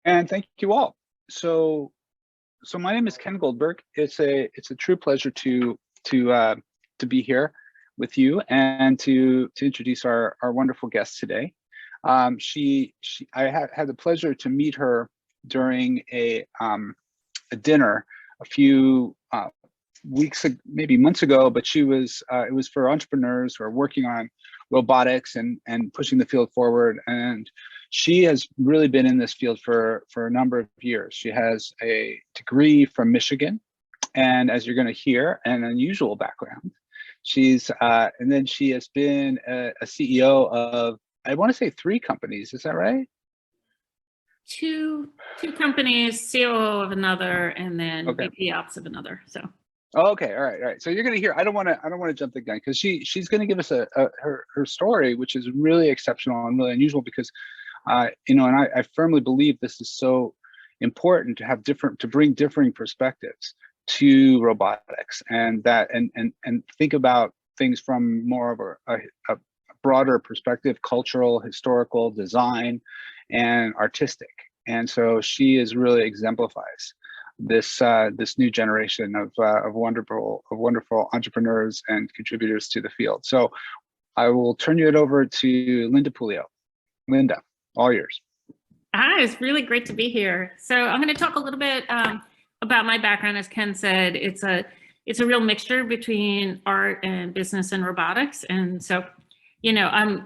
And thank you all. So my name is Ken Goldberg. It's a true pleasure to be here with you and to introduce our wonderful guest today. I had the pleasure to meet her during a dinner a few weeks, maybe months ago, but it was for entrepreneurs who are working on robotics and pushing the field forward. And she has really been in this field for a number of years. She has a degree from Michigan, and as you're going to hear, an unusual background. And then she has been a CEO of, I want to say, 3 companies. Is that right? Two companies, COO of another, and then VP Ops of another. So. Okay, all right. So you're going to hear. I don't want to jump the gun because she's going to give us her story, which is really exceptional and really unusual because, and I firmly believe this is so important to have to bring differing perspectives to robotics and think about things from more of a broader perspective, cultural, historical, design, and artistic. And so she really exemplifies this new generation of wonderful entrepreneurs and contributors to the field. So I will turn it over to Linda Pulio. Linda, all yours. Hi, it's really great to be here. So I'm going to talk a little bit about my background. As Ken said, it's a real mixture between art and business and robotics. And so, I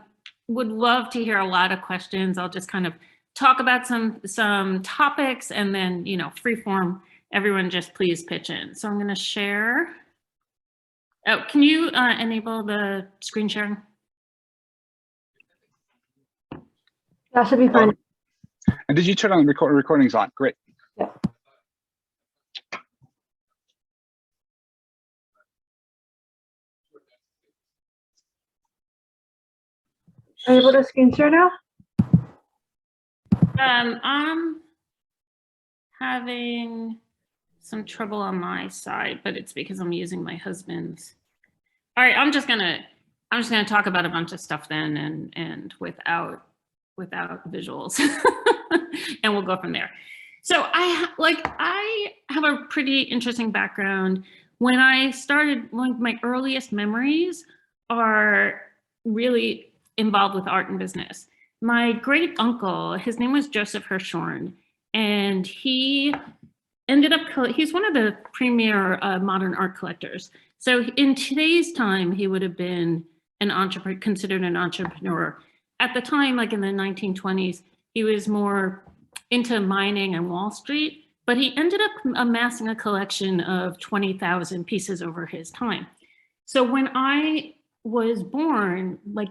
would love to hear a lot of questions. I'll just kind of talk about some topics and then, free form. Everyone just please pitch in. So I'm going to share. Oh, can you enable the screen sharing? That should be fine. And did you turn on recordings on? Great. Yeah. Are you able to screen share now? I'm having some trouble on my side, but it's because I'm using my husband's. All right, I'm just gonna talk about a bunch of stuff then, and without visuals, and we'll go from there. So I have a pretty interesting background. When I started, one of my earliest memories are really involved with art and business. My great uncle, his name was Joseph Hirshhorn, and he ended up, he's one of the premier modern art collectors. So in today's time, he would have been an entrepreneur, considered an entrepreneur. At the time, like in the 1920s, he was more into mining and Wall Street, but he ended up amassing a collection of 20,000 pieces over his time. So when I was born, like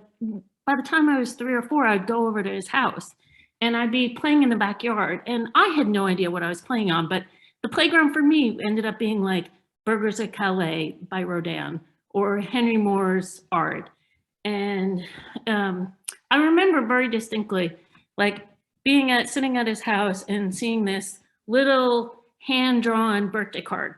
by the time I was 3 or 4, I'd go over to his house and I'd be playing in the backyard. And I had no idea what I was playing on, but the playground for me ended up being like Burgers at Calais by Rodin or Henry Moore's art. And I remember very distinctly, like sitting at his house and seeing this little hand-drawn birthday card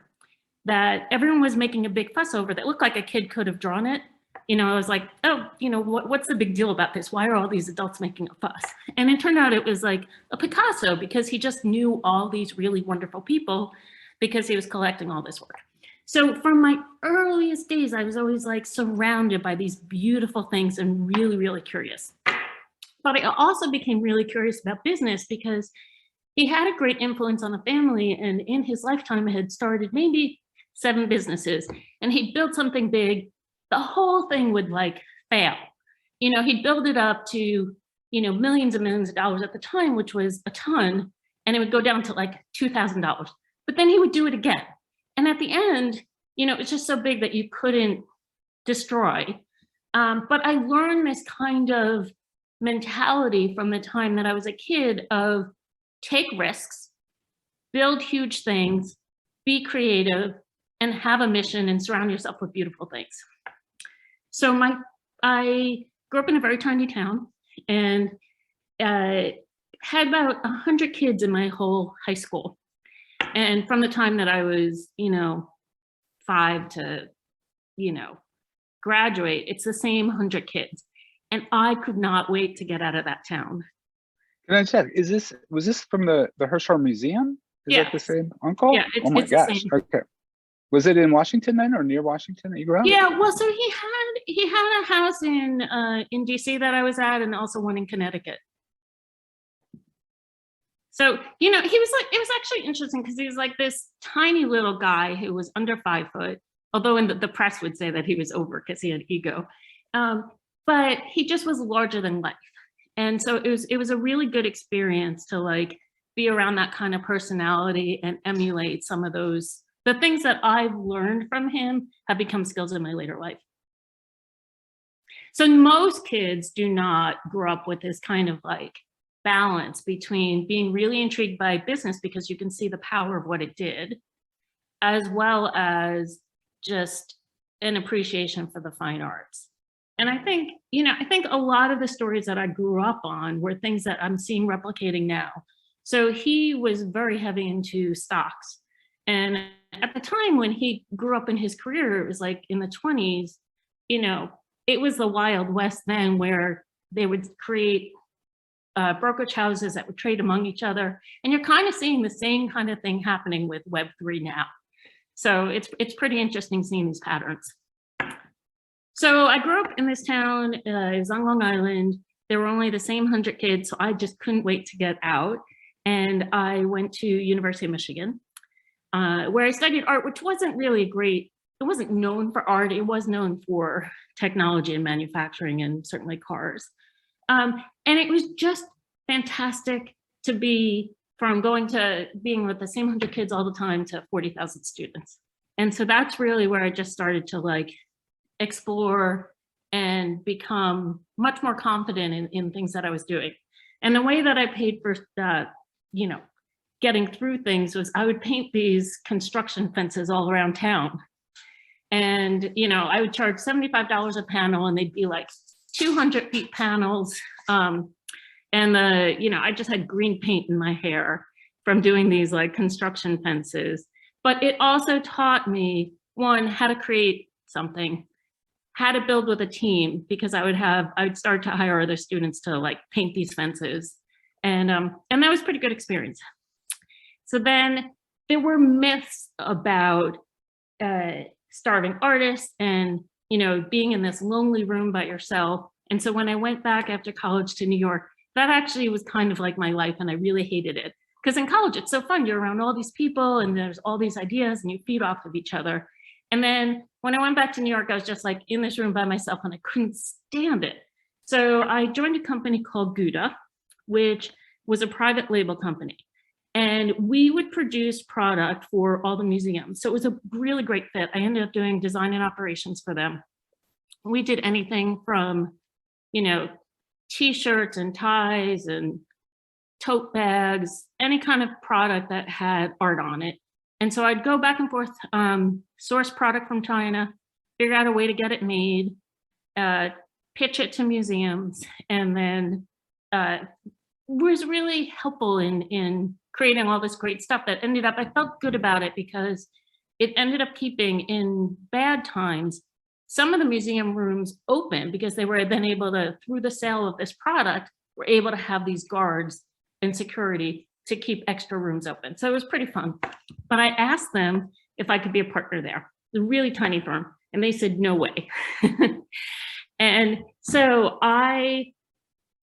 that everyone was making a big fuss over that looked like a kid could have drawn it. I was like, oh, what's the big deal about this? Why are all these adults making a fuss? And it turned out it was like a Picasso because he just knew all these really wonderful people because he was collecting all this work. So from my earliest days, I was always like surrounded by these beautiful things and really, really curious. But I also became really curious about business because he had a great influence on the family, and in his lifetime had started maybe 7 businesses, and he built something big. The whole thing would like fail. He'd build it up to, millions and millions of dollars at the time, which was a ton, and it would go down to like $2,000. But then he would do it again. And at the end, it's just so big that you couldn't destroy. But I learned this kind of mentality from the time that I was a kid of take risks, build huge things, be creative, and have a mission and surround yourself with beautiful things. So I grew up in a very tiny town and had about 100 kids in my whole high school. And from the time that I was, 5 to, graduate, it's the same 100 kids. And I could not wait to get out of that town. Can I check? Was this from the Hirshhorn Museum? Is that the Yes. same uncle? Yeah, Oh my it's the gosh. same. Okay. Was it in Washington then, or near Washington that you grew up? Yeah, well, so he had a house in DC that I was at, and also one in Connecticut. So, you know, he was like, it was actually interesting because he was like this tiny little guy who was under 5 foot, although in the press would say that he was over because he had ego. But he just was larger than life. And so it was a really good experience to like be around that kind of personality and emulate some of those, the things that I've learned from him have become skills in my later life. So most kids do not grow up with this kind of like balance between being really intrigued by business because you can see the power of what it did, as well as just an appreciation for the fine arts. And I think, you know, I think a lot of the stories that I grew up on were things that I'm seeing replicating now. So he was very heavy into stocks. And at the time when he grew up in his career, it was like in the 20s, you know, it was the Wild West then where they would create brokerage houses that would trade among each other. And you're kind of seeing the same kind of thing happening with Web3 now. So it's pretty interesting seeing these patterns. So I grew up in this town, it was on Long Island. There were only the same 100 kids, so I just couldn't wait to get out. And I went to University of Michigan, where I studied art, which wasn't really great. It wasn't known for art. It was known for technology and manufacturing and certainly cars. And it was just fantastic to be from going to being with the same 100 kids all the time to 40,000 students. And so that's really where I just started to like explore and become much more confident in things that I was doing. And the way that I paid for, you know, getting through things was I would paint these construction fences all around town. And, you know, I would charge $75 a panel and they'd be like 200 feet panels. And you know, I just had green paint in my hair from doing these like construction fences. But it also taught me, one, how to create something, how to build with a team, because I'd start to hire other students to like paint these fences. And that was a pretty good experience. So then there were myths about starving artists and, you know, being in this lonely room by yourself. And so when I went back after college to New York, that actually was kind of like my life, and I really hated it. Because in college, it's so fun. You're around all these people and there's all these ideas and you feed off of each other. And then when I went back to New York, I was just like in this room by myself and I couldn't stand it. So I joined a company called Gouda, which was a private label company. And we would produce product for all the museums. So it was a really great fit. I ended up doing design and operations for them. We did anything from, you know, t-shirts and ties and tote bags, any kind of product that had art on it. And so I'd go back and forth, source product from China, figure out a way to get it made, pitch it to museums, and then was really helpful in creating all this great stuff that ended up, I felt good about it because it ended up keeping, in bad times, some of the museum rooms open because they were then able to, through the sale of this product, were able to have these guards and security to keep extra rooms open. So it was pretty fun. But I asked them if I could be a partner there. It's a really tiny firm. And they said, no way. And so I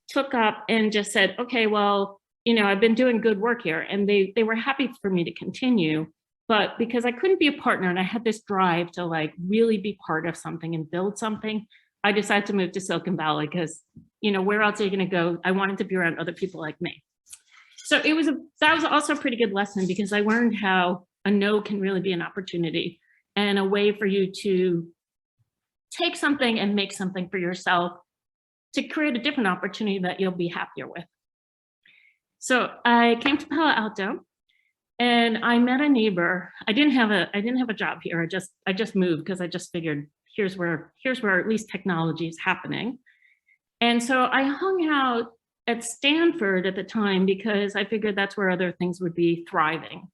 took up and just said, okay, well, you know, I've been doing good work here. And they were happy for me to continue. But because I couldn't be a partner and I had this drive to like really be part of something and build something, I decided to move to Silicon Valley because, you know, where else are you going to go? I wanted to be around other people like me. So that was also a pretty good lesson because I learned how a no can really be an opportunity and a way for you to take something and make something for yourself to create a different opportunity that you'll be happier with. So I came to Palo Alto and I met a neighbor. I didn't have a job here. I just moved because I just figured here's where at least technology is happening. And so I hung out at Stanford at the time because I figured that's where other things would be thriving.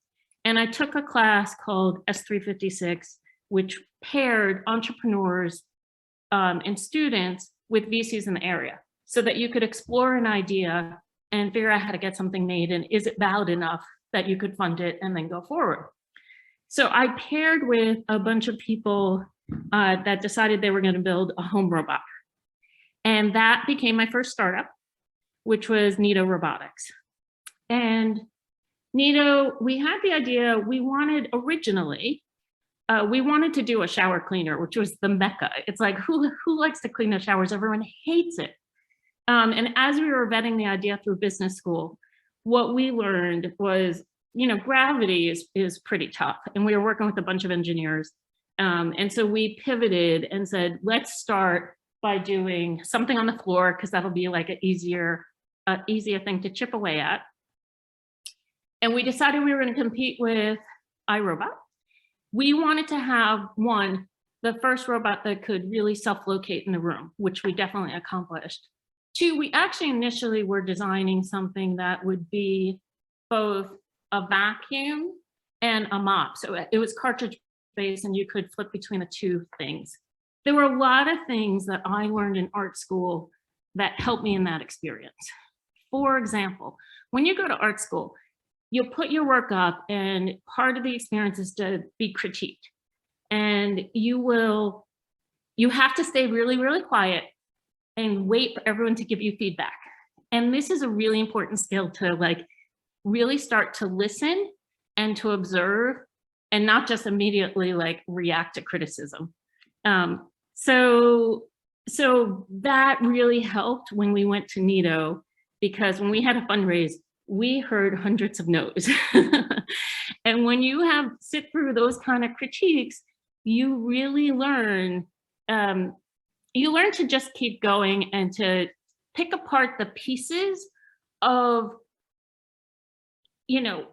And I took a class called S356, which paired entrepreneurs and students with VCs in the area so that you could explore an idea and figure out how to get something made, and is it valid enough that you could fund it and then go forward. So I paired with a bunch of people that decided they were going to build a home robot. And that became my first startup, which was Nito Robotics. And Nito, we had the idea, we wanted originally, we wanted to do a shower cleaner, which was the mecca. It's like, who likes to clean the showers? Everyone hates it. And as we were vetting the idea through business school, what we learned was, gravity is pretty tough. And we were working with a bunch of engineers. And so we pivoted and said, let's start by doing something on the floor, because that'll be like an easier thing to chip away at. And we decided we were going to compete with iRobot. We wanted to have, one, the first robot that could really self-locate in the room, which we definitely accomplished. Two, we actually initially were designing something that would be both a vacuum and a mop. So it was cartridge based, and you could flip between the two things. There were a lot of things that I learned in art school that helped me in that experience. For example, when you go to art school, you'll put your work up, and part of the experience is to be critiqued. And you have to stay really, really quiet and wait for everyone to give you feedback. And this is a really important skill to like really start to listen and to observe, and not just immediately like react to criticism. So that really helped when we went to Nito, because when we had a fundraise, we heard hundreds of no's. And when you sit through those kind of critiques, you really learn, to just keep going and to pick apart the pieces of,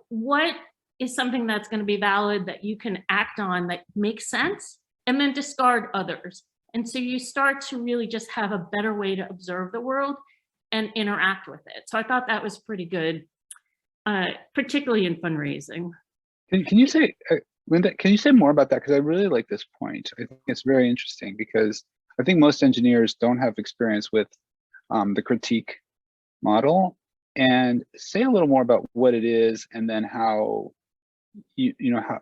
what is something that's going to be valid that you can act on that makes sense, and then discard others. And so you start to really just have a better way to observe the world and interact with it. So I thought that was pretty good, particularly in fundraising. Can you say, Linda, can you say more about that? Because I really like this point. I think it's very interesting, because I think most engineers don't have experience with the critique model. And say a little more about what it is, and then how,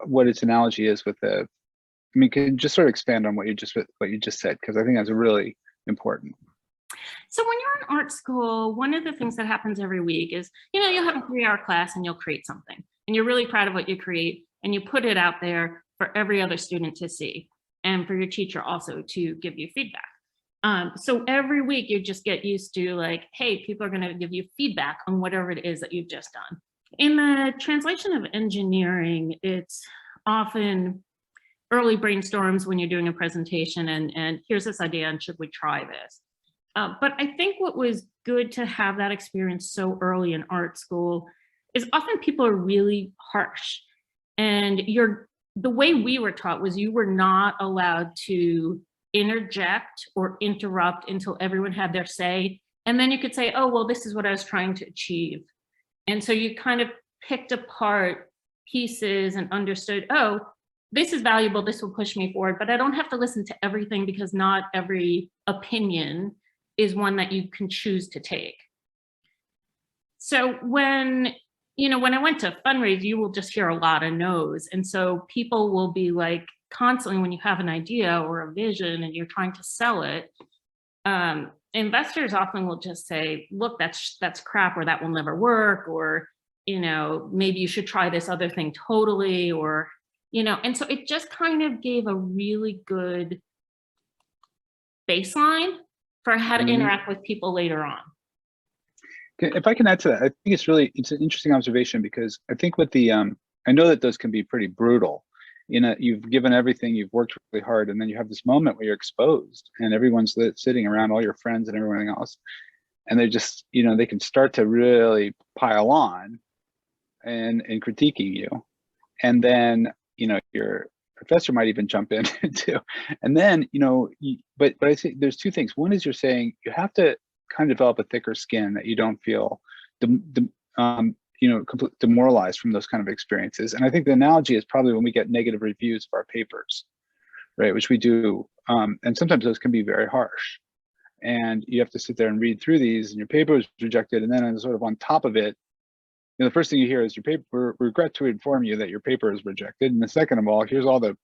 what its analogy is with the, can you just sort of expand on what you just said? Because I think that's really important. So when you're in art school, one of the things that happens every week is, you'll have a 3-hour class and you'll create something, and you're really proud of what you create, and you put it out there for every other student to see, and for your teacher also to give you feedback. So every week you just get used to like, hey, people are going to give you feedback on whatever it is that you've just done. In the translation of engineering, it's often early brainstorms when you're doing a presentation, and here's this idea, and should we try this? But I think what was good to have that experience so early in art school is often people are really harsh, and the way we were taught was you were not allowed to interject or interrupt until everyone had their say. And then you could say, oh, well, this is what I was trying to achieve. And so you kind of picked apart pieces and understood, oh, this is valuable, this will push me forward, but I don't have to listen to everything, because not every opinion is one that you can choose to take. So when I went to fundraise, you will just hear a lot of no's. And so people will be like, constantly, when you have an idea or a vision and you're trying to sell it, investors often will just say, look, that's crap, or that will never work, or, maybe you should try this other thing totally, or, and so it just kind of gave a really good baseline for how to interact with people later on. If I can add to that, I think it's an interesting observation, because I think with the, I know that those can be pretty brutal. You've given everything, you've worked really hard, and then you have this moment where you're exposed, and everyone's sitting around, all your friends and everything else, and they just, they can start to really pile on and critiquing you. And then, your professor might even jump in too. And then, but I say there's two things. One is you're saying you have to kind of develop a thicker skin, that you don't feel demoralized from those kind of experiences. And I think the analogy is probably when we get negative reviews of our papers, right, which we do, and sometimes those can be very harsh. and you have to sit there and read through these, and your paper was rejected, and then sort of on top of it, the first thing you hear is your paper, regret to inform you that your paper is rejected. And the second of all, here's all the,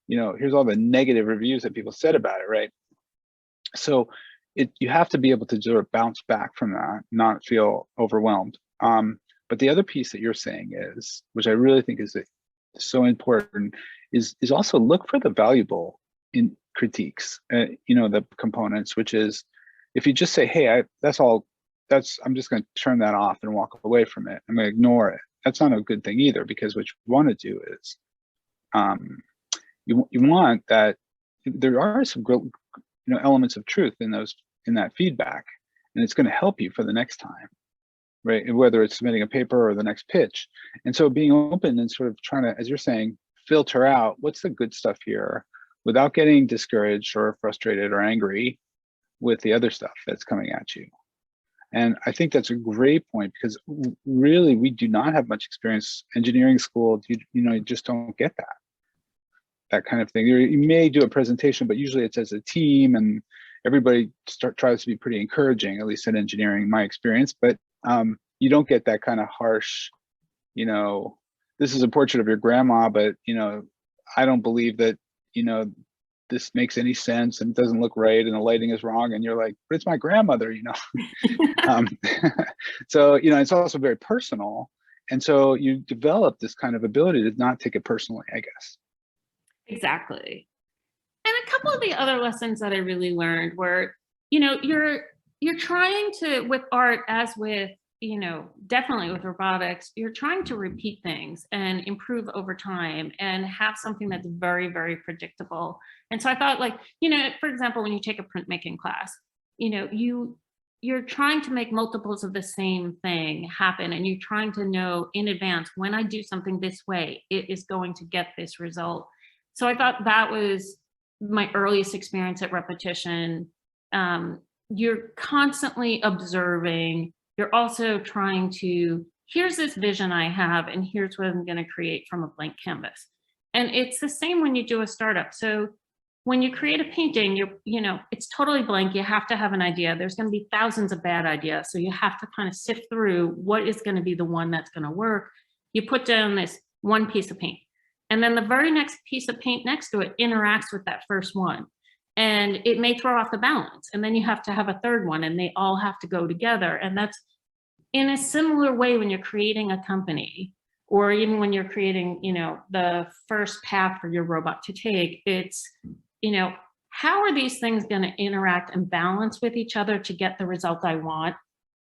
here's all the negative reviews that people said about it, right? So you have to be able to sort of bounce back from that, not feel overwhelmed. But the other piece that you're saying is, which I really think is so important, is also look for the valuable in critiques, the components, which is, if you just say, hey, I'm just going to turn that off and walk away from it, I'm going to ignore it. That's not a good thing either, because what you want to do is, you want that there are some elements of truth in that feedback, and it's going to help you for the next time, right? Whether it's submitting a paper or the next pitch. And so being open and sort of trying to, as you're saying, filter out what's the good stuff here without getting discouraged or frustrated or angry with the other stuff that's coming at you. And I think that's a great point, because really we do not have much experience. Engineering school, you just don't get that kind of thing. You may do a presentation, but usually it's as a team, and everybody tries to be pretty encouraging, at least in engineering, in my experience. But you don't get that kind of harsh, this is a portrait of your grandma, but I don't believe that this makes any sense, and it doesn't look right, and the lighting is wrong, and you're like, but it's my grandmother, So it's also very personal, and so you develop this kind of ability to not take it personally, I guess. Exactly. And a couple of the other lessons that I really learned were, you're trying to, with art, as with, definitely with robotics, you're trying to repeat things and improve over time and have something that's very, very predictable. And so I thought, like, for example, when you take a printmaking class, you're trying to make multiples of the same thing happen, and you're trying to know in advance, when I do something this way, it is going to get this result. So I thought that was my earliest experience at repetition. You're constantly observing. You're also trying to, here's this vision I have, and here's what I'm going to create from a blank canvas. And it's the same when you do a startup. So when you create a painting, it's totally blank. You have to have an idea. There's going to be thousands of bad ideas. So you have to kind of sift through what is going to be the one that's going to work. You put down this one piece of paint, and then the very next piece of paint next to it interacts with that first one. And it may throw off the balance. And then you have to have a third one, and they all have to go together. And that's in a similar way when you're creating a company, or even when you're creating, the first path for your robot to take. It's, how are these things going to interact and balance with each other to get the result I want?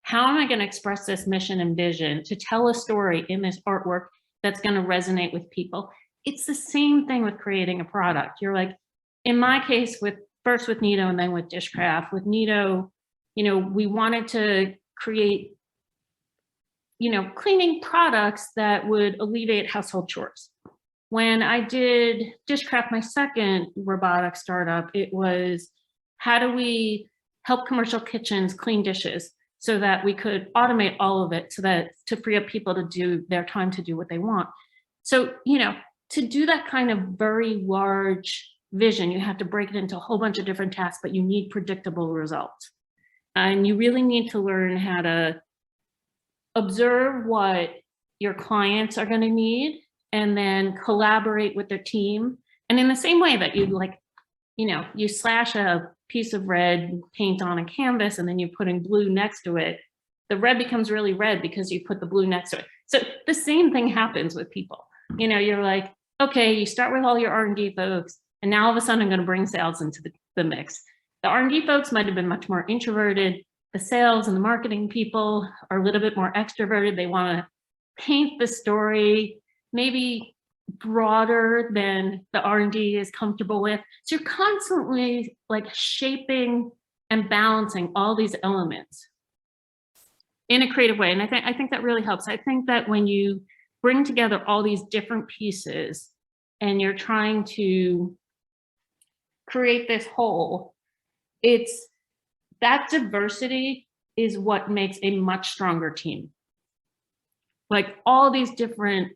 How am I going to express this mission and vision to tell a story in this artwork that's going to resonate with people? It's the same thing with creating a product. You're like, in my case, first with Nito and then with Dishcraft. With Nito, we wanted to create, cleaning products that would alleviate household chores. When I did Dishcraft, my second robotic startup, it was, how do we help commercial kitchens clean dishes so that we could automate all of it, so that to free up people to do their time to do what they want. So, to do that kind of very large vision, you have to break it into a whole bunch of different tasks, but you need predictable results. And you really need to learn how to observe what your clients are going to need, and then collaborate with their team. And in the same way that you slash a piece of red paint on a canvas, and then you're putting blue next to it, the red becomes really red because you put the blue next to it. So the same thing happens with people. You're like, okay, you start with all your R&D folks, and now all of a sudden I'm going to bring sales into the mix. The R&D folks might have been much more introverted. The sales and the marketing people are a little bit more extroverted. They want to paint the story maybe broader than the R&D is comfortable with. So you're constantly like shaping and balancing all these elements in a creative way. And I think that really helps. I think that when you bring together all these different pieces and you're trying to create this whole, it's that diversity is what makes a much stronger team. Like all these different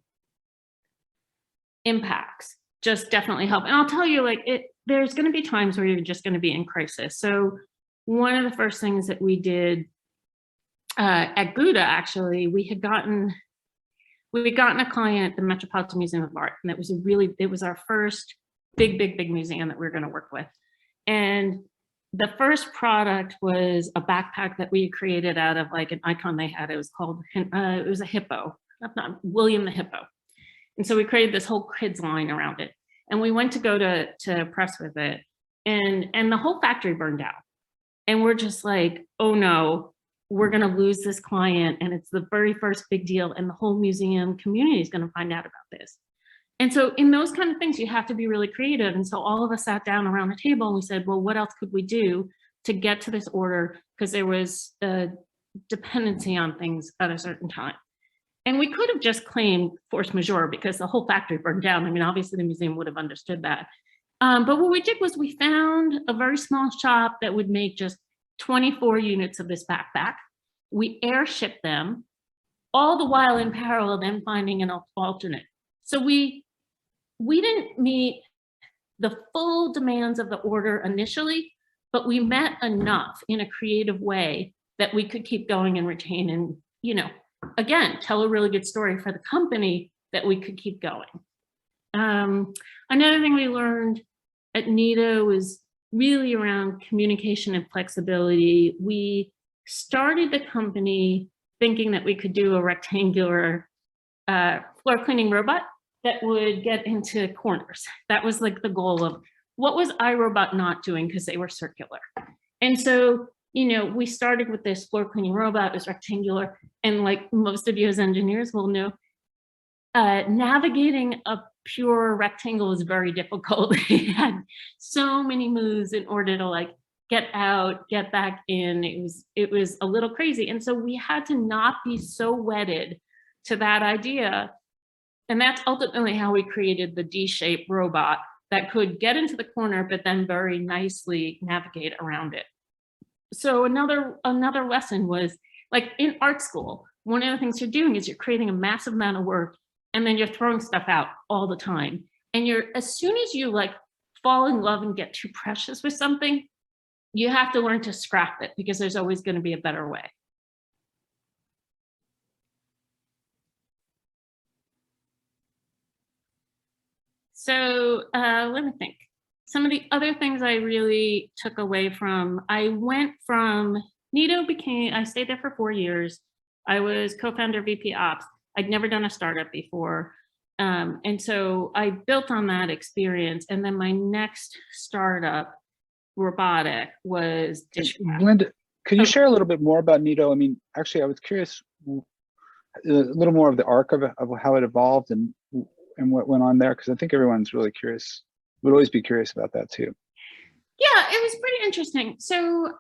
impacts just definitely help. And I'll tell you, like, there's going to be times where you're just going to be in crisis. So one of the first things that we did at Gouda, actually, we had gotten a client, the Metropolitan Museum of Art, and it was our first big museum that we were going to work with. And the first product was a backpack that we created out of like an icon they had. It was called, it was a hippo, not William the Hippo. And so we created this whole kids line around it. And we went to go to press with it, and the whole factory burned down. And we're just like, oh no, we're going to lose this client. And it's the very first big deal. And the whole museum community is going to find out about this. And so in those kind of things, you have to be really creative. And so all of us sat down around the table and we said, well, what else could we do to get to this order? Because there was a dependency on things at a certain time. And we could have just claimed force majeure because the whole factory burned down. I mean, obviously the museum would have understood that. But what we did was we found a very small shop that would make just 24 units of this backpack. We airshipped them, all the while in parallel then finding an alternate. So we didn't meet the full demands of the order initially, but we met enough in a creative way that we could keep going and retain and, you know, again, tell a really good story for the company that we could keep going. Another thing we learned at Nito was really around communication and flexibility. We started the company thinking that we could do a rectangular floor cleaning robot that would get into corners. That was like the goal of what was iRobot not doing because they were circular. And so, you know, we started with this floor cleaning robot, it was rectangular. And like most of you as engineers will know, navigating a pure rectangle is very difficult. It had so many moves in order to like get out, get back in. It was a little crazy. And so we had to not be so wedded to that idea. And that's ultimately how we created the D-shaped robot that could get into the corner, but then very nicely navigate around it. So another lesson was like in art school, one of the things you're doing is you're creating a massive amount of work and then you're throwing stuff out all the time. And as soon as you like fall in love and get too precious with something, you have to learn to scrap it because there's always going to be a better way. So let me think. Some of the other things I really took away from, I went from Nito I stayed there for 4 years. I was co-founder VP Ops. I'd never done a startup before. And so I built on that experience. And then my next startup, Robotic, was Dishcraft. Linda, could you share a little bit more about Nito? I mean, actually, I was curious a little more of the arc of how it evolved and what went on there, because I think everyone's really curious, would always be curious about that too. Yeah, it was pretty interesting. So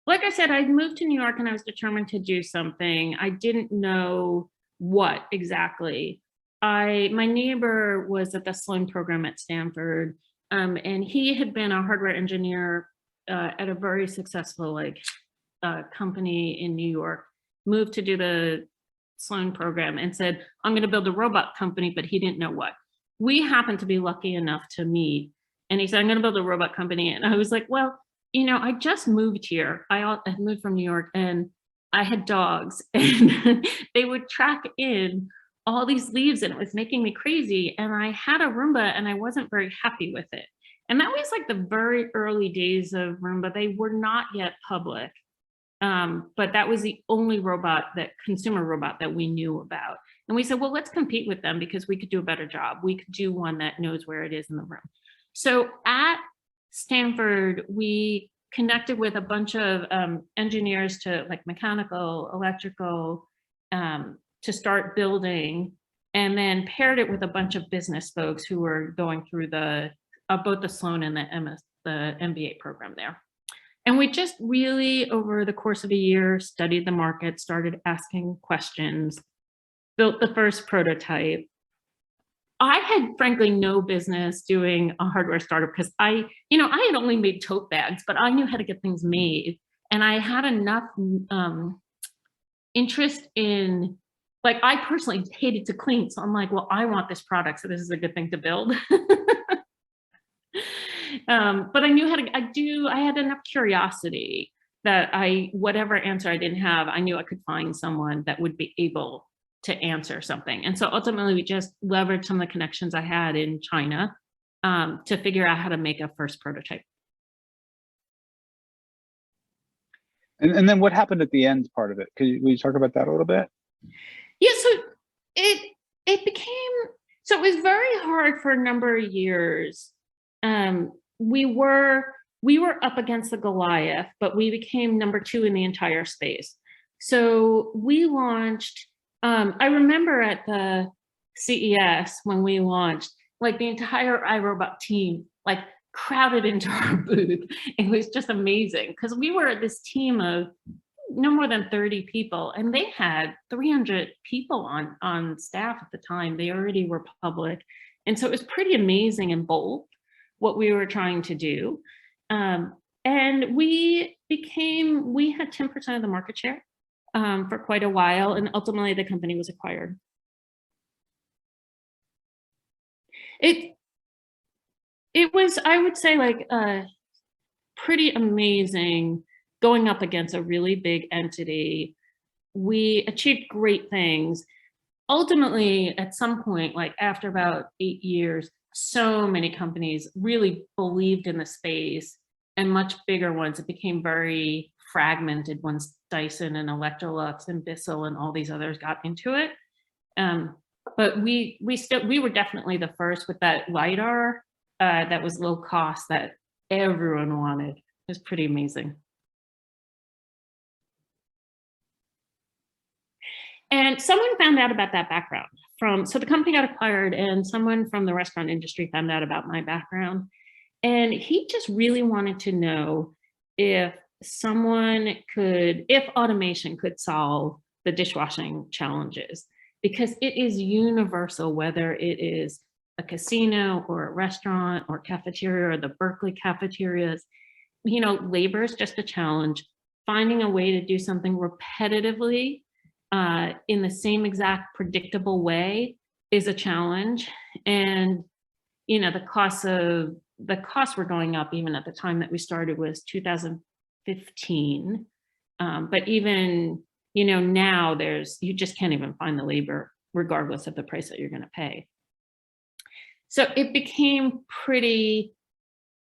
like I said, I moved to New York and I was determined to do something. I didn't know what exactly. My neighbor was at the Sloan program at Stanford, and he had been a hardware engineer at a very successful company in New York, moved to do the Sloan program and said, I'm going to build a robot company, but he didn't know what. We happened to be lucky enough to meet, and he said, I'm going to build a robot company. And I was like, well, you know, I just moved here. I moved from New York and I had dogs and they would track in all these leaves and it was making me crazy. And I had a Roomba and I wasn't very happy with it. And that was like the very early days of Roomba. They were not yet public, but that was the only consumer robot that we knew about. And we said, well, let's compete with them because we could do a better job. We could do one that knows where it is in the room. So at Stanford, we connected with a bunch of engineers to like mechanical, electrical, to start building, and then paired it with a bunch of business folks who were going through both the Sloan and the MBA program there. And we just really, over the course of a year, studied the market, started asking questions, built the first prototype. I had frankly no business doing a hardware startup because I had only made tote bags, but I knew how to get things made. And I had enough interest in, like, I personally hated to clean. So I'm like, well, I want this product. So this is a good thing to build. But I knew how to, I had enough curiosity that whatever answer I didn't have, I knew I could find someone that would be able to answer something. And so ultimately we just leveraged some of the connections I had in China to figure out how to make a first prototype. And then what happened at the end part of it? Will you talk about that a little bit? Yeah, so it became, so it was very hard for a number of years. We were up against the Goliath, but we became number 2 in the entire space. So we launched, I remember at the CES when we launched, like the entire iRobot team, like crowded into our booth. It was just amazing because we were this team of no more than 30 people, and they had 300 people on staff at the time. They already were public. And so it was pretty amazing and bold what we were trying to do. And we had 10% of the market share for quite a while, and ultimately the company was acquired. It was, I would say, like pretty amazing going up against a really big entity. We achieved great things. Ultimately, at some point, like after about 8 years, so many companies really believed in the space, and much bigger ones. It became very fragmented once Dyson and Electrolux and Bissell and all these others got into it. But we were definitely the first with that LiDAR that was low cost that everyone wanted. It was pretty amazing. And someone found out about that background so the company got acquired, and someone from the restaurant industry found out about my background. And he just really wanted to know if automation could solve the dishwashing challenges, because it is universal, whether it is a casino or a restaurant or cafeteria or the Berkeley cafeterias. You know, labor is just a challenge. Finding a way to do something repetitively in the same exact predictable way is a challenge. And, you know, the costs were going up. Even at the time that we started was 2015. But even, you know, now you just can't even find the labor regardless of the price that you're going to pay. So it became pretty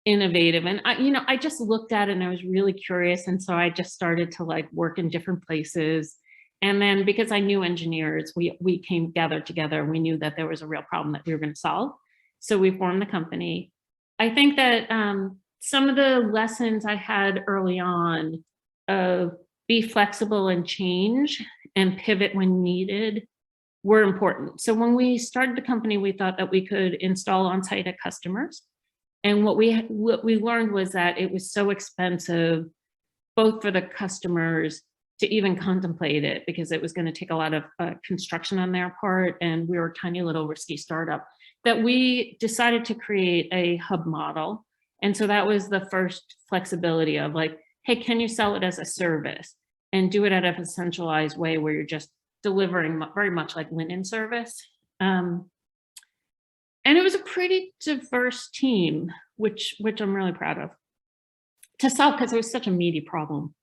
innovative. And I just looked at it and I was really curious. And so I just started to like work in different places. And then because I knew engineers, we came gathered together. We knew that there was a real problem that we were going to solve. So we formed the company. I think that some of the lessons I had early on of be flexible and change and pivot when needed were important. So when we started the company, we thought that we could install on-site at customers. And what we learned was that it was so expensive, both for the customers to even contemplate it, because it was going to take a lot of construction on their part, and we were a tiny little risky startup, that we decided to create a hub model. And so that was the first flexibility of like, hey, can you sell it as a service and do it out of a centralized way where you're just delivering very much like linen service. And it was a pretty diverse team, which I'm really proud of, to solve, because it was such a meaty problem.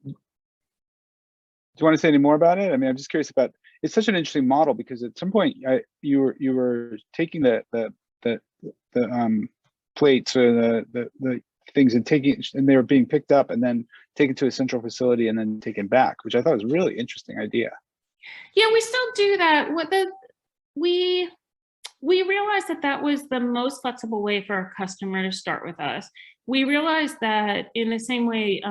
Do you want to say any more about it? I mean, I'm just curious about, it's such an interesting model, because at some point you were taking the plates or the things and they were being picked up and then taken to a central facility and then taken back, which I thought was a really interesting idea. Yeah, we still do that. We realized that was the most flexible way for our customer to start with us. We realized that in the same way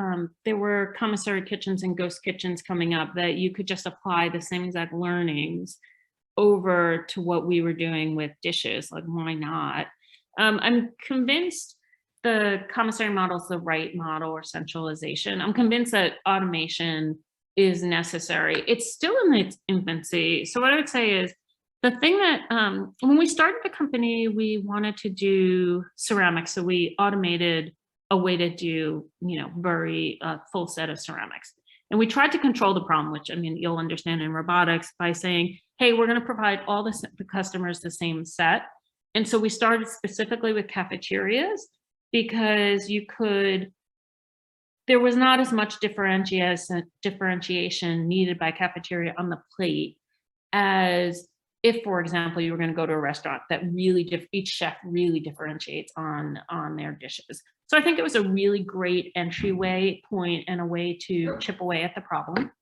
there were commissary kitchens and ghost kitchens coming up, that you could just apply the same exact learnings over to what we were doing with dishes. Like, why not? I'm convinced the commissary model is the right model, or centralization. I'm convinced that automation is necessary. It's still in its infancy. So what I would say is, the thing that, when we started the company, we wanted to do ceramics. So we automated a way to do, very full set of ceramics. And we tried to control the problem, which, I mean, you'll understand in robotics, by saying, hey, we're going to provide all the customers the same set. And so we started specifically with cafeterias because there was not as much differentiation needed by cafeteria on the plate as if, for example, you were going to go to a restaurant that really, each chef really differentiates on their dishes. So I think it was a really great entryway point and a way to chip away at the problem.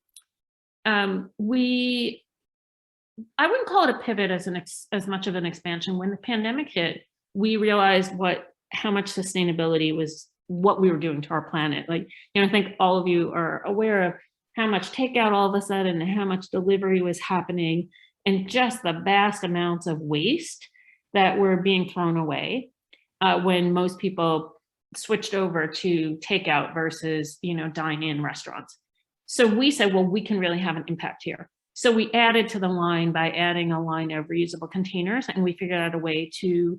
I wouldn't call it a pivot as much of an expansion. When the pandemic hit, we realized how much sustainability was what we were doing to our planet. Like, I think all of you are aware of how much takeout all of a sudden and how much delivery was happening and just the vast amounts of waste that were being thrown away when most people switched over to takeout versus, dine-in restaurants. So we said, well, we can really have an impact here. So we added to the line by adding a line of reusable containers, and we figured out a way to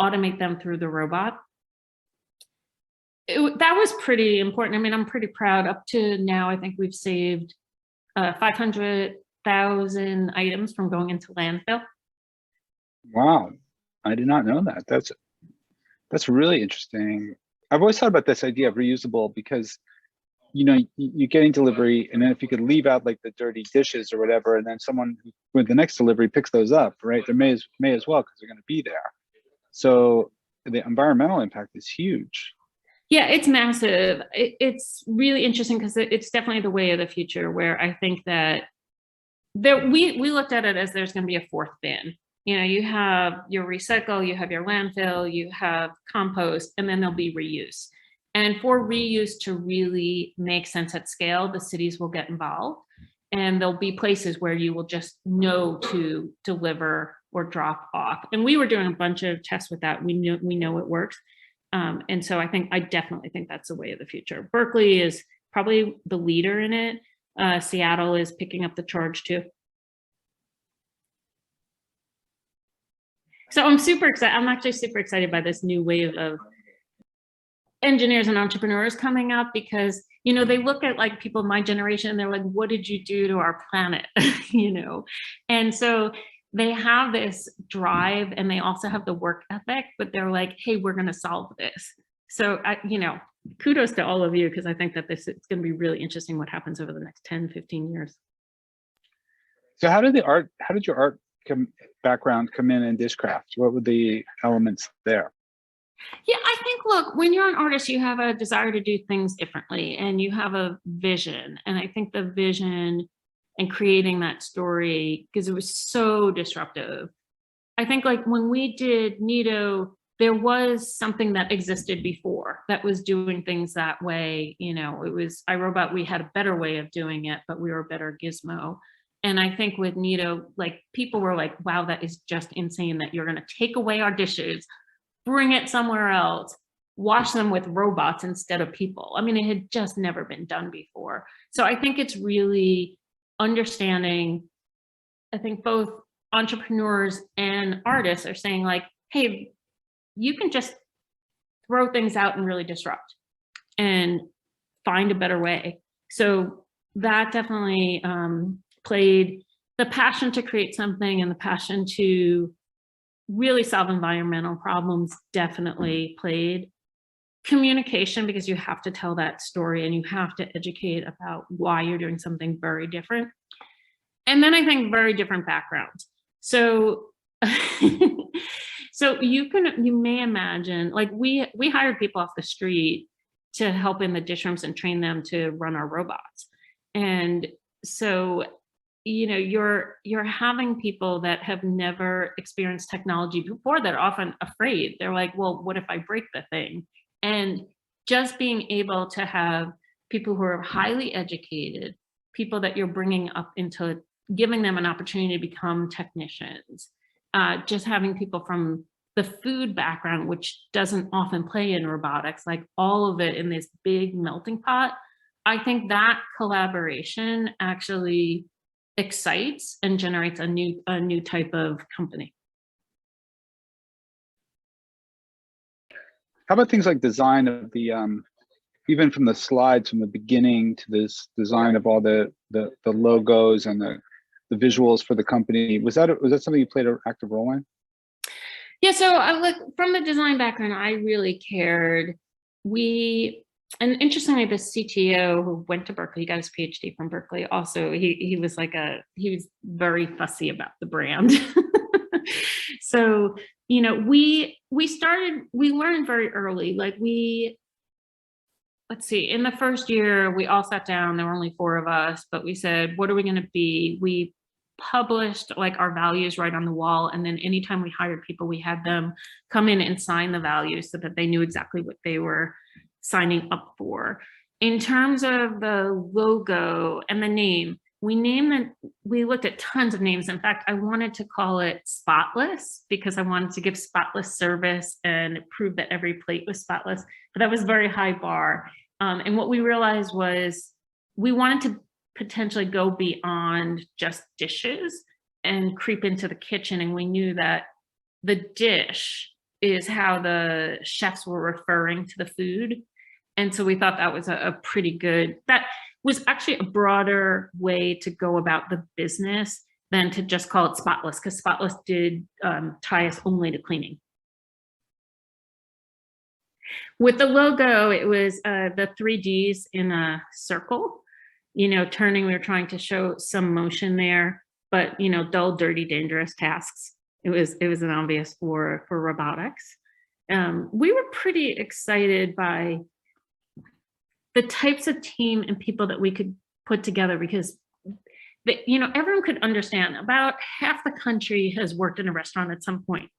automate them through the robot. That was pretty important. I mean, I'm pretty proud. Up to now, I think we've saved 500,000 items from going into landfill. Wow, I did not know that. That's really interesting. I've always thought about this idea of reusable because, you're getting delivery, and then if you could leave out like the dirty dishes or whatever, and then someone with the next delivery picks those up, right? They may as well because they're going to be there. So the environmental impact is huge. Yeah, it's massive. It's really interesting because it's definitely the way of the future, where I think that we looked at it as there's going to be a fourth bin. You have your recycle, you have your landfill, you have compost, and then there'll be reuse. And for reuse to really make sense at scale, the cities will get involved, and there'll be places where you will just know to deliver or drop off. And we were doing a bunch of tests with that. We know it works. And so I definitely think that's the way of the future. Berkeley is probably the leader in it. Seattle is picking up the charge too. So I'm super excited. I'm actually super excited by this new wave of engineers and entrepreneurs coming up because, they look at like people of my generation and they're like, what did you do to our planet? And so they have this drive and they also have the work ethic, but they're like, hey, we're going to solve this. So, kudos to all of you, because I think that it's going to be really interesting what happens over the next 10, 15 years. So how did your art background come in Dishcraft? What were the elements there? Yeah, I think, look, when you're an artist, you have a desire to do things differently and you have a vision. And I think the vision and creating that story, because it was so disruptive. I think like when we did Nito, there was something that existed before that was doing things that way. It was iRobot, we had a better way of doing it, but we were a better gizmo. And I think with Nito, like people were like, wow, that is just insane that you're going to take away our dishes, bring it somewhere else, wash them with robots instead of people. I mean, it had just never been done before. So I think it's really understanding, I think both entrepreneurs and artists are saying like, hey, you can just throw things out and really disrupt and find a better way. So that definitely played. The passion to create something and the passion to really solve environmental problems definitely played. Communication, because you have to tell that story and you have to educate about why you're doing something very different. And then I think very different backgrounds. So so you may imagine, like we hired people off the street to help in the dish rooms and train them to run our robots. And so you're having people that have never experienced technology before that are often afraid. They're like, well, what if I break the thing? And just being able to have people who are highly educated, people that you're bringing up into giving them an opportunity to become technicians, just having people from the food background, which doesn't often play in robotics, like all of it in this big melting pot. I think that collaboration actually excites and generates a new type of company. How about things like design of the even from the slides from the beginning to this design of all the logos and the visuals for the company? Was that something you played an active role in? Yeah, so I look from the design background, I really cared. And interestingly, the CTO who went to Berkeley, he got his PhD from Berkeley. Also, he was he was very fussy about the brand. So, we learned very early, let's see, in the first year, we all sat down, there were only 4 of us, but we said, what are we gonna be? We published like our values right on the wall. And then anytime we hired people, we had them come in and sign the values so that they knew exactly what they were signing up for. In terms of the logo and the name, we looked at tons of names. In fact, I wanted to call it Spotless because I wanted to give spotless service and prove that every plate was spotless, but that was a very high bar. And what we realized was we wanted to potentially go beyond just dishes and creep into the kitchen. And we knew that the dish is how the chefs were referring to the food. And so we thought that was a pretty good, that was actually a broader way to go about the business than to just call it Spotless, because Spotless did tie us only to cleaning. With the logo, it was the 3Ds in a circle, turning, we were trying to show some motion there, but, dull, dirty, dangerous tasks. It was an obvious for robotics. We were pretty excited by the types of team and people that we could put together because, everyone could understand. About half the country has worked in a restaurant at some point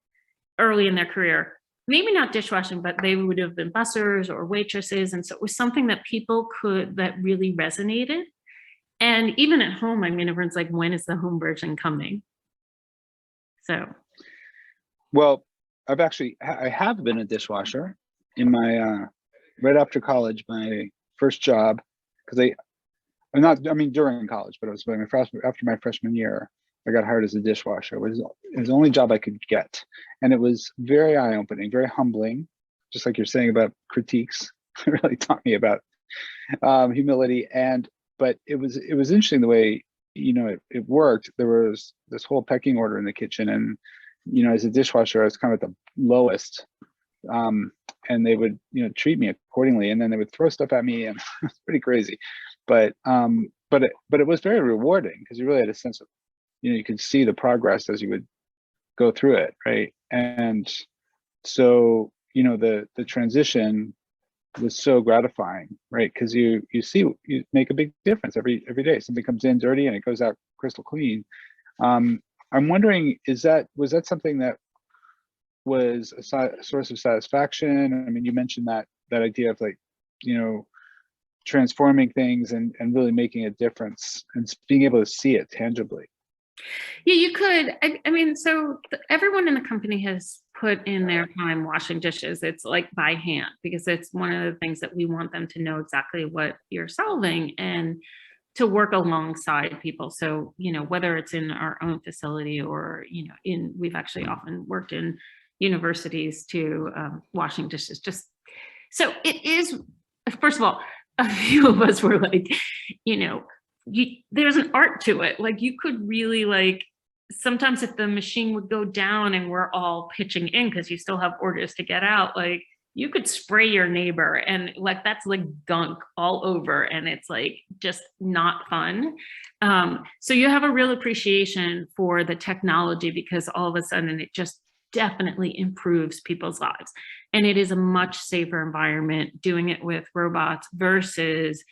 early in their career. Maybe not dishwashing, but they would have been bussers or waitresses. And so it was something that that really resonated. And even at home, everyone's like, when is the home version coming? So. Well, I have been a dishwasher in my, right after college, my first job, because during college, but it was after my freshman year, I got hired as a dishwasher. It was the only job I could get. And it was very eye-opening, very humbling, just like you're saying about critiques. It really taught me about humility. But it was interesting the way, it worked. There was this whole pecking order in the kitchen. And, as a dishwasher, I was kind of at the lowest. And they would, treat me accordingly. And then they would throw stuff at me, and it's pretty crazy. But it was very rewarding because you really had a sense of, you could see the progress as you would go through it, right? And so, the transition was so gratifying, right? Because you make a big difference every day. Something comes in dirty and it goes out crystal clean. I'm wondering, was that something that was a source of satisfaction? You mentioned that idea of transforming things and really making a difference and being able to see it tangibly. Yeah, you could. Everyone in the company has put in their time washing dishes. It's like by hand, because it's one of the things that we want them to know exactly what you're solving and to work alongside people. So, whether it's in our own facility or, we've actually often worked in universities to washing dishes. Just so it is, first of all, a few of us were like, there's an art to it. You could really sometimes if the machine would go down and we're all pitching in because you still have orders to get out, you could spray your neighbor and that's gunk all over, and it's just not fun. So you have a real appreciation for the technology because all of a sudden it just definitely improves people's lives. And it is a much safer environment doing it with robots versus,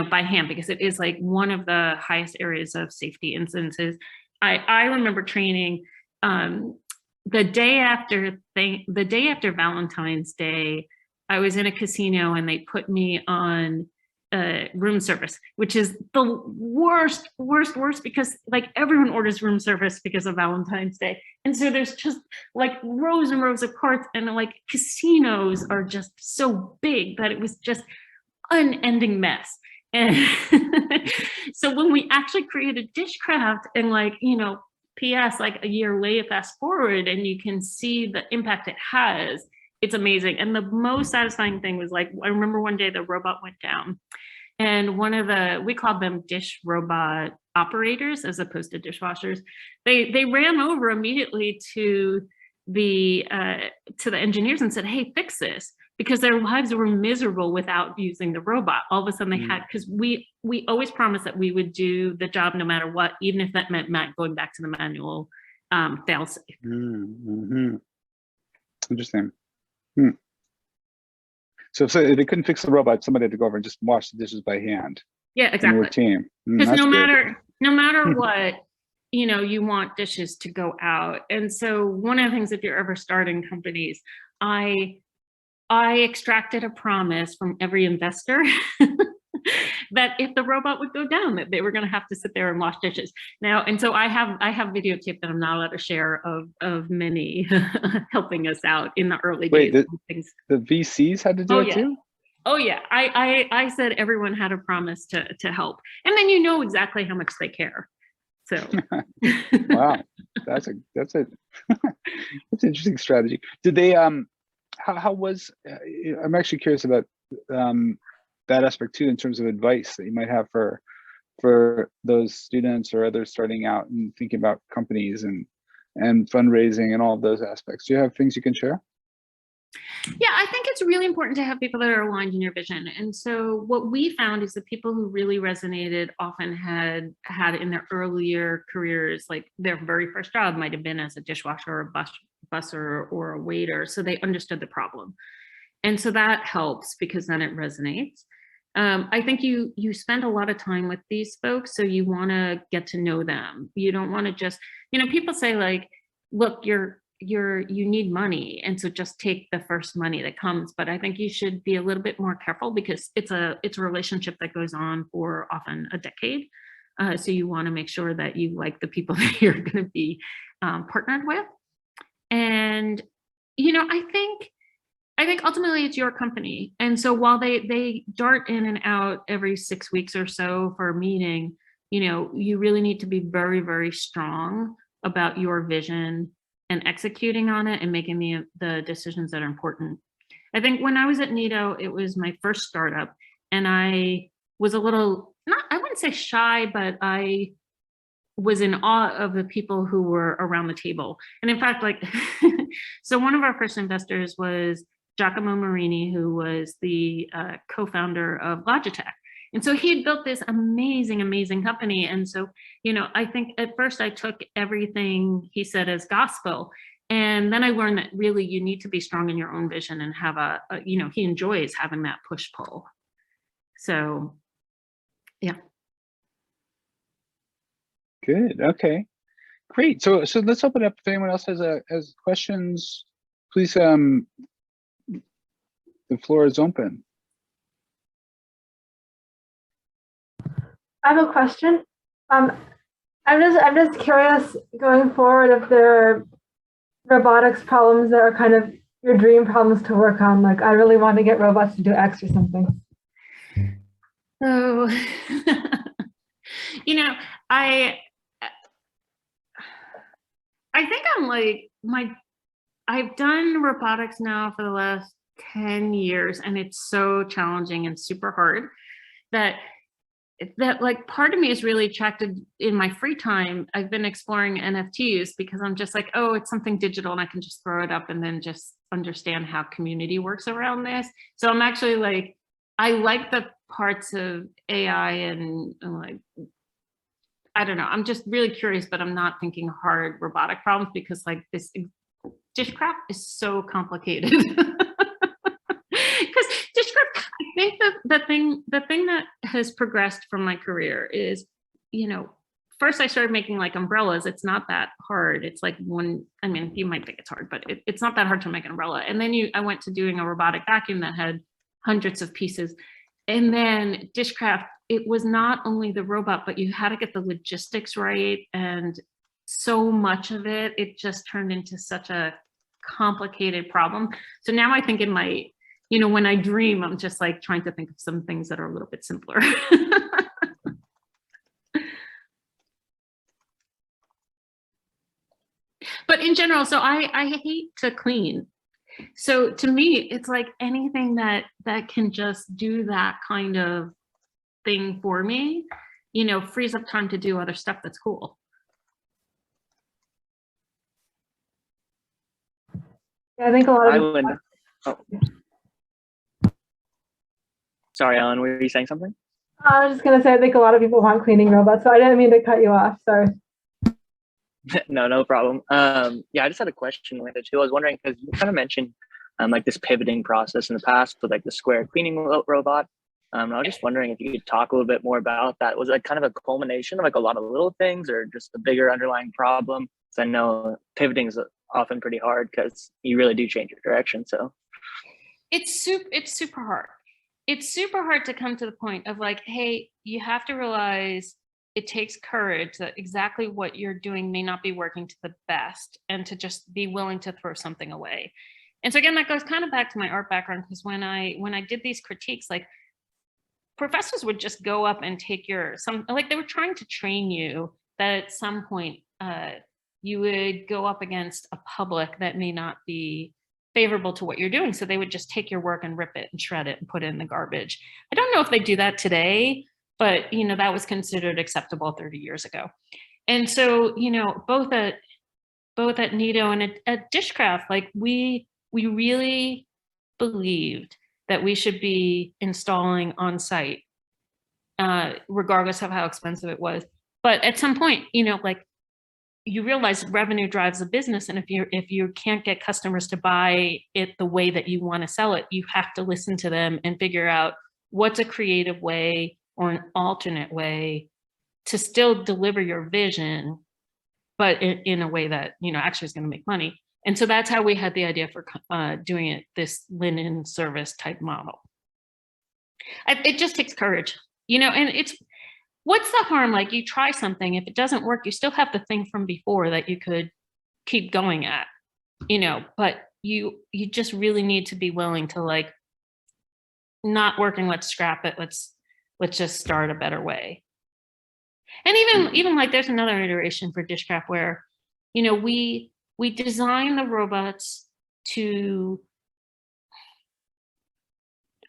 by hand, because it is one of the highest areas of safety instances. I remember training the day after Valentine's Day. I was in a casino and they put me on room service, which is the worst, because everyone orders room service because of Valentine's Day. And so there's just rows and rows of carts, and casinos are just so big that it was just unending mess. And so when we actually created Dishcraft and PS, a year later, fast forward, and you can see the impact it has, it's amazing. And the most satisfying thing was I remember one day the robot went down, and we called them dish robot operators as opposed to dishwashers. They ran over immediately to to the engineers and said, hey, fix this, because their lives were miserable without using the robot. All of a sudden they had, because we always promised that we would do the job no matter what, even if that meant going back to the manual fail-safe. Interesting. So if they couldn't fix the robot, somebody had to go over and just wash the dishes by hand. Yeah, exactly. Your team. Because no matter what, you know, you want dishes to go out. And so one of the things, if you're ever starting companies, I extracted a promise from every investor that if the robot would go down, that they were going to have to sit there and wash dishes. Now, and so I have videotape that I'm not allowed to share of many helping us out in the early days. The VCs had to do it too? Oh yeah, I said everyone had a promise to help, and then you know exactly how much they care. So wow, that's an interesting strategy. Did they how was I'm actually curious about that aspect too, in terms of advice that you might have for those students or others starting out and thinking about companies and fundraising and all of those aspects. Do you have things you can share? Yeah, I think it's really important to have people that are aligned in your vision. And so what we found is the people who really resonated often had in their earlier careers, like their very first job might have been as a dishwasher or a busser or a waiter. So they understood the problem. And so that helps because then it resonates. I think you spend a lot of time with these folks, so you want to get to know them. You don't want to just, you know, people say like, look, you need money, and so just take the first money that comes. But I think you should be a little bit more careful because it's a relationship that goes on for often a decade. So you want to make sure that you like the people that you're going to be partnered with. And you know, I think ultimately it's your company. And so while they dart in and out every 6 weeks or so for a meeting, you know, you really need to be very, very strong about your vision and executing on it and making the decisions that are important. I think when I was at Nito, it was my first startup, and I was a little, I wouldn't say shy, but I was in awe of the people who were around the table. And in fact, like, so one of our first investors was Giacomo Marini, who was the co-founder of Logitech. And so he had built this amazing, amazing company. And so, you know, I think at first I took everything he said as gospel. And then I learned that really you need to be strong in your own vision and have you know, he enjoys having that push-pull. So, yeah. Good. Okay. Great. So let's open up if anyone else has questions. Please, the floor is open. I have a question. I'm just curious going forward if there are robotics problems that are kind of your dream problems to work on. Like, I really want to get robots to do X or something. So, you know, I think I'm like I've done robotics now for the last 10 years, and it's so challenging and super hard that like part of me is really attracted in my free time. I've been exploring NFTs because I'm just like, oh, it's something digital and I can just throw it up and then just understand how community works around this. So I'm actually like, I like the parts of AI and like, I don't know, I'm just really curious, but I'm not thinking hard robotic problems because like this Dishcraft is so complicated. Because Dishcraft, I think the thing that has progressed from my career is, you know, first I started making like umbrellas. It's not that hard. It's like one, I mean, you might think it's hard, but it's not that hard to make an umbrella. And then I went to doing a robotic vacuum that had hundreds of pieces. And then Dishcraft, it was not only the robot, but you had to get the logistics right. And so much of it just turned into such a complicated problem. So now I think in my, you know, when I dream, I'm just like trying to think of some things that are a little bit simpler. But in general, so I hate to clean. So to me, it's like anything that can just do that kind of thing for me, you know, frees up time to do other stuff that's cool. Yeah, I think a lot Hi, of Linda. Oh. Sorry, Ellen, were you saying something? I was just gonna say I think a lot of people want cleaning robots, so I didn't mean to cut you off. Sorry. No, no problem. Yeah, I just had a question, Linda, too. I was wondering, because you kind of mentioned like this pivoting process in the past with like the square cleaning robot. I was just wondering if you could talk a little bit more about that. Was it kind of a culmination of like a lot of little things or just a bigger underlying problem? Because I know pivoting is often pretty hard because you really do change your direction. So It's super hard. It's super hard to come to the point of like, hey, you have to realize it takes courage that exactly what you're doing may not be working to the best, and to just be willing to throw something away. And so again, that goes kind of back to my art background, because when I did these critiques, like professors would just go up and take like they were trying to train you that at some point you would go up against a public that may not be favorable to what you're doing. So they would just take your work and rip it and shred it and put it in the garbage. I don't know if they do that today, but that was considered acceptable 30 years ago. And so, both at Nito and at Dishcraft, like we really believed that we should be installing on site, regardless of how expensive it was. But at some point, like you realize revenue drives a business, and if you can't get customers to buy it the way that you want to sell it, you have to listen to them and figure out what's a creative way or an alternate way to still deliver your vision, but in a way that actually is going to make money. And so that's how we had the idea for doing it, this linen service type model. It just takes courage, and it's, what's the harm? Like you try something, if it doesn't work, you still have the thing from before that you could keep going at, but you just really need to be willing to like, not working, let's scrap it. Let's just start a better way. And even like there's another iteration for Dishcraft where, we designed the robots to,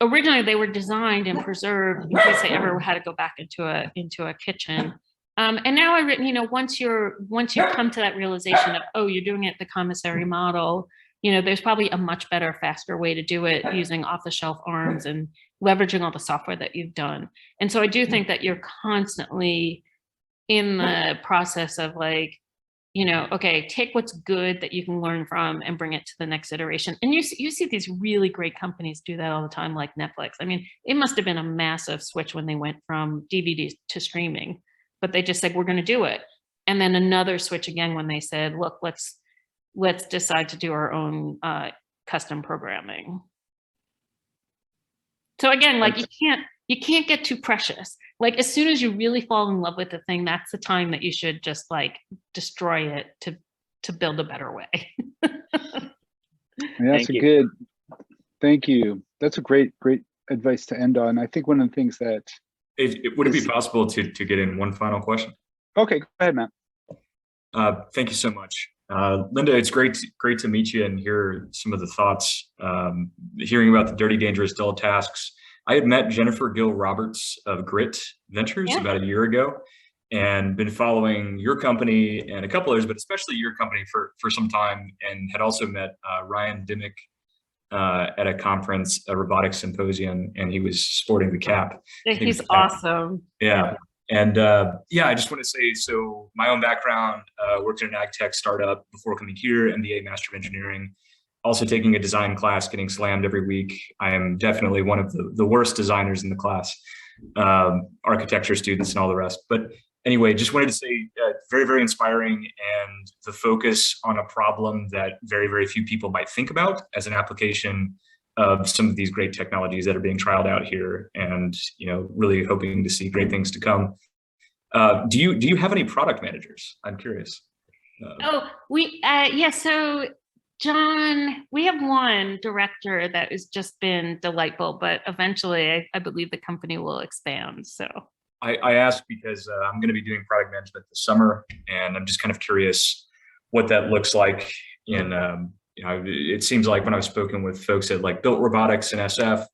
originally they were designed and preserved in case they ever had to go back into a kitchen. And now once you come to that realization of, oh, you're doing it the commissary model, there's probably a much better, faster way to do it using off-the-shelf arms and leveraging all the software that you've done. And so I do think that you're constantly in the process of like, okay, take what's good that you can learn from and bring it to the next iteration. And you see these really great companies do that all the time, like Netflix. I mean, it must have been a massive switch when they went from DVDs to streaming, but they just said, we're going to do it. And then another switch again when they said, look, let's decide to do our own custom programming. So again, like you can't get too precious. Like as soon as you really fall in love with the thing, that's the time that you should just like destroy it to build a better way. That's good. Thank you. That's a great advice to end on. I think one of the things that would it be possible to get in one final question? Okay, go ahead, Matt. Thank you so much. Linda, it's great to meet you and hear some of the thoughts, hearing about the dirty, dangerous, dull tasks. I had met Jennifer Gill Roberts of Grit Ventures about a year ago and been following your company and a couple others, but especially your company for some time, and had also met Ryan Dimmick at a conference, a robotics symposium, and he was sporting the cap. He's awesome. Yeah. And I just want to say, so my own background, worked in an ag tech startup before coming here, MBA, Master of Engineering, also taking a design class, getting slammed every week. I am definitely one of the worst designers in the class, architecture students and all the rest. But anyway, just wanted to say very, very inspiring, and the focus on a problem that very, very few people might think about as an application of some of these great technologies that are being trialed out here, and really hoping to see great things to come. Do you have any product managers? I'm curious. So John, we have one director that has just been delightful, but eventually I believe the company will expand. So I ask because I'm going to be doing product management this summer, and I'm just kind of curious what that looks like in it seems like when I've spoken with folks at like Built Robotics and SF,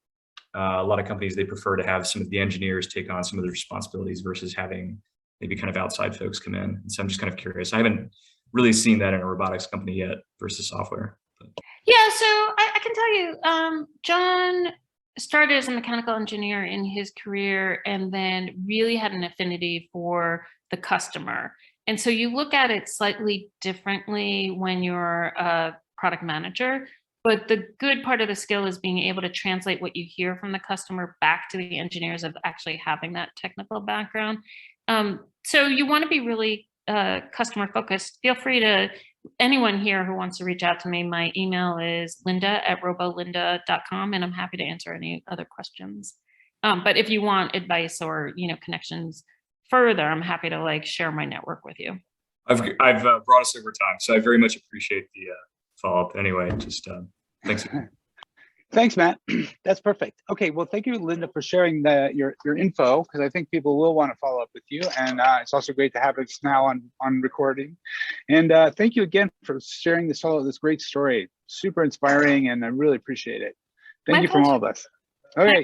a lot of companies, they prefer to have some of the engineers take on some of the responsibilities versus having maybe kind of outside folks come in. And so I'm just kind of curious. I haven't really seen that in a robotics company yet versus software. Yeah, so I can tell you, John started as a mechanical engineer in his career and then really had an affinity for the customer. And so you look at it slightly differently when you're a product manager, but the good part of the skill is being able to translate what you hear from the customer back to the engineers of actually having that technical background. So you want to be really customer focused. Feel free to, anyone here who wants to reach out to me, my email is linda@robolinda.com, and I'm happy to answer any other questions. But if you want advice or, connections further, I'm happy to like share my network with you. I've brought us over time, so I very much appreciate the follow-up. Anyway, just thanks. Thanks, Matt. That's perfect. Okay, well, thank you, Linda, for sharing your info, because I think people will want to follow up with you. And it's also great to have us now on recording. And thank you again for sharing this great story. Super inspiring, and I really appreciate it. Thank you from all of us. Okay.